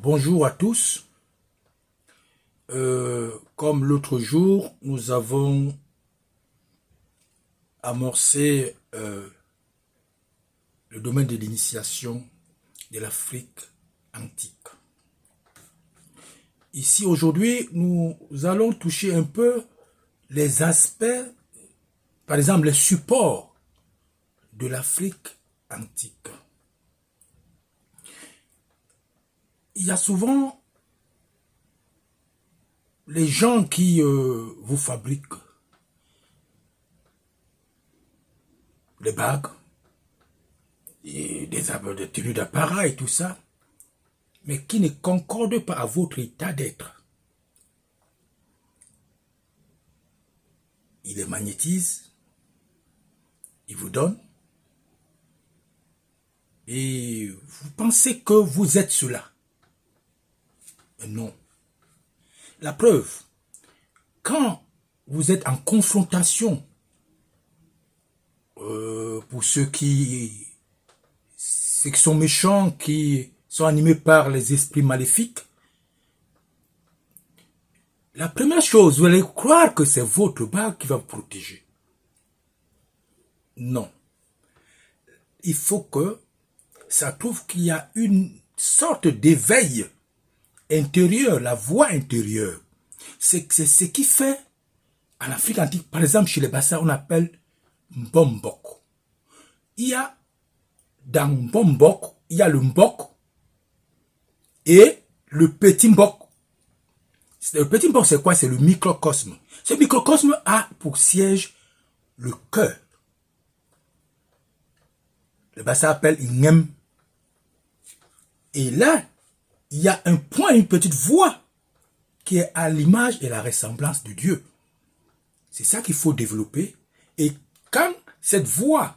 Bonjour à tous. Comme l'autre jour, nous avons amorcé le domaine de l'initiation de l'Afrique antique. Ici, aujourd'hui, nous allons toucher un peu les aspects, par exemple, les supports de l'Afrique antique. Il y a souvent les gens qui vous fabriquent des bagues, et des tenues d'appareil, tout ça, mais qui ne concordent pas à votre état d'être. Il les magnétise, il vous donne, et vous pensez que vous êtes cela. Mais non. La preuve, quand vous êtes en confrontation, pour ceux qui sont méchants, qui sont animés par les esprits maléfiques, la première chose, vous allez croire que c'est votre bague qui va vous protéger. Non. Il faut que ça prouve qu'il y a une sorte d'éveil intérieur, la voix intérieure. C'est ce qui fait, en Afrique antique, par exemple, chez les Bassa, on appelle Mbombok. Il y a, dans Mbombok, il y a le Mbok et le petit Mbok. Le petit Mbok, c'est quoi? C'est le microcosme. Ce microcosme a pour siège le cœur. Le Bassa appelle Ingem. Et là, il y a un point, une petite voix qui est à l'image et la ressemblance de Dieu. C'est ça qu'il faut développer. Et quand cette voix,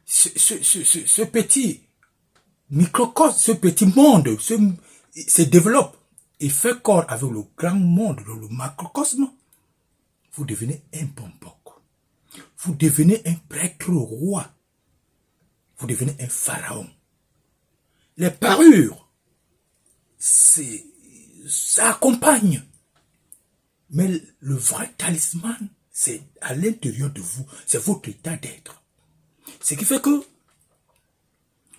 ce petit microcosme, ce petit monde se développe et fait corps avec le grand monde, le macrocosme, vous devenez un Mbombok. Vous devenez un prêtre roi. Vous devenez un pharaon. Les parures, ça accompagne. Mais le vrai talisman, c'est à l'intérieur de vous. C'est votre état d'être. Ce qui fait que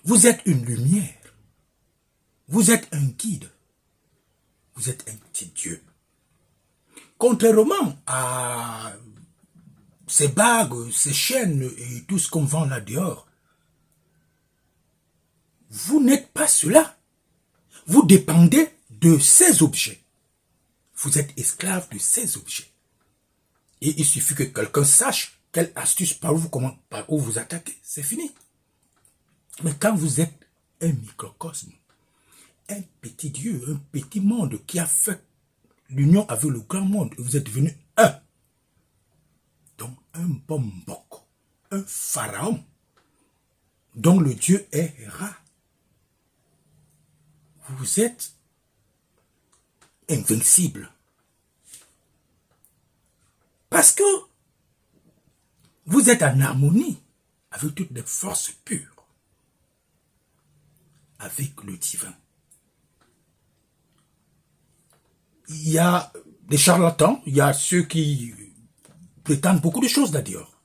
vous êtes une lumière. Vous êtes un guide. Vous êtes un petit Dieu. Contrairement à ces bagues, ces chaînes et tout ce qu'on vend là dehors, vous n'êtes pas cela. Vous dépendez de ces objets. Vous êtes esclave de ces objets. Et il suffit que quelqu'un sache quelle astuce par où vous attaquer. C'est fini. Mais quand vous êtes un microcosme, un petit Dieu, un petit monde qui a fait l'union avec le grand monde, et vous êtes devenu un. Donc un Mbombok, un pharaon, dont le Dieu est Ra. Vous êtes invincible. Parce que vous êtes en harmonie avec toutes les forces pures, avec le divin. Il y a des charlatans, il y a ceux qui prétendent beaucoup de choses d'ailleurs.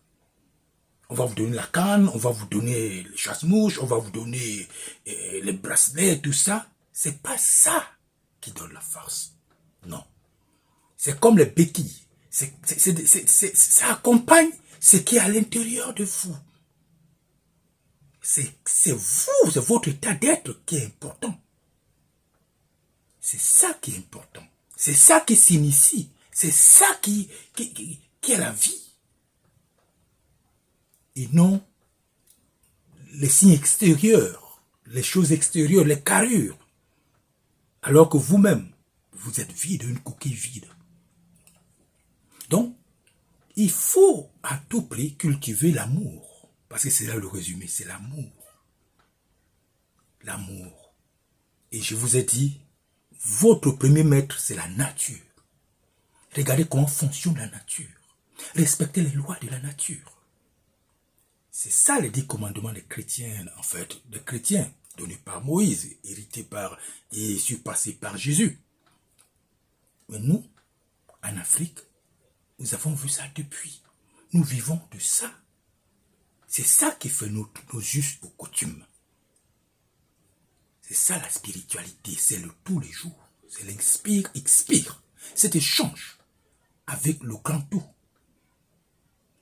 On va vous donner la canne, on va vous donner les chasse-mouches, on va vous donner les bracelets, tout ça. C'est pas ça qui donne la force. Non. C'est comme les béquilles. Ça accompagne ce qui est à l'intérieur de vous. C'est vous, c'est votre état d'être qui est important. C'est ça qui est important. C'est ça qui s'initie. C'est ça qui est la vie. Et non les signes extérieurs, les choses extérieures, les carrures. Alors que vous-même, vous êtes vide, une coquille vide. Donc, il faut à tout prix cultiver l'amour. Parce que c'est là le résumé, c'est l'amour. L'amour. Et je vous ai dit, votre premier maître, c'est la nature. Regardez comment fonctionne la nature. Respectez les lois de la nature. C'est ça les 10 commandements des chrétiens, en fait, des chrétiens. donné par Moïse, hérité par et surpassé par Jésus. Mais nous, en Afrique, nous avons vu ça depuis. Nous vivons de ça. C'est ça qui fait nos us aux coutumes. C'est ça la spiritualité, c'est le tous les jours. C'est l'inspire, expire. Cet échange avec le grand tout.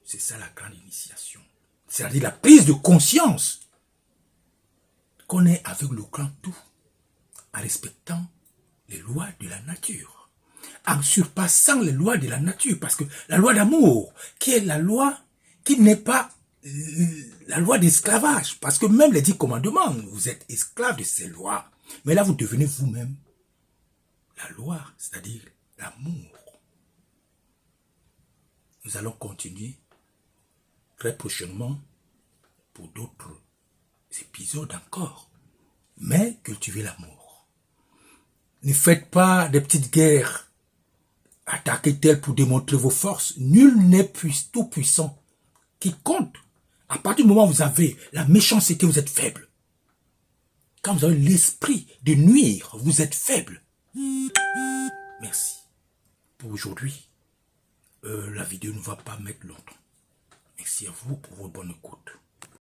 C'est ça la grande initiation. C'est-à-dire la prise de conscience qu'on est avec le grand tout, en respectant les lois de la nature, en surpassant les lois de la nature, parce que la loi d'amour, qui est la loi qui n'est pas la loi d'esclavage, parce que même les 10 commandements, vous êtes esclaves de ces lois, mais là vous devenez vous-même la loi, c'est-à-dire l'amour. Nous allons continuer très prochainement pour d'autres épisodes encore, mais cultivez l'amour. Ne faites pas des petites guerres, attaquez tel pour démontrer vos forces. Nul n'est tout puissant qui compte. À partir du moment où vous avez la méchanceté, vous êtes faible. Quand vous avez l'esprit de nuire, vous êtes faible. Merci. Pour aujourd'hui, la vidéo ne va pas mettre longtemps. Merci à vous pour votre bonne écoute.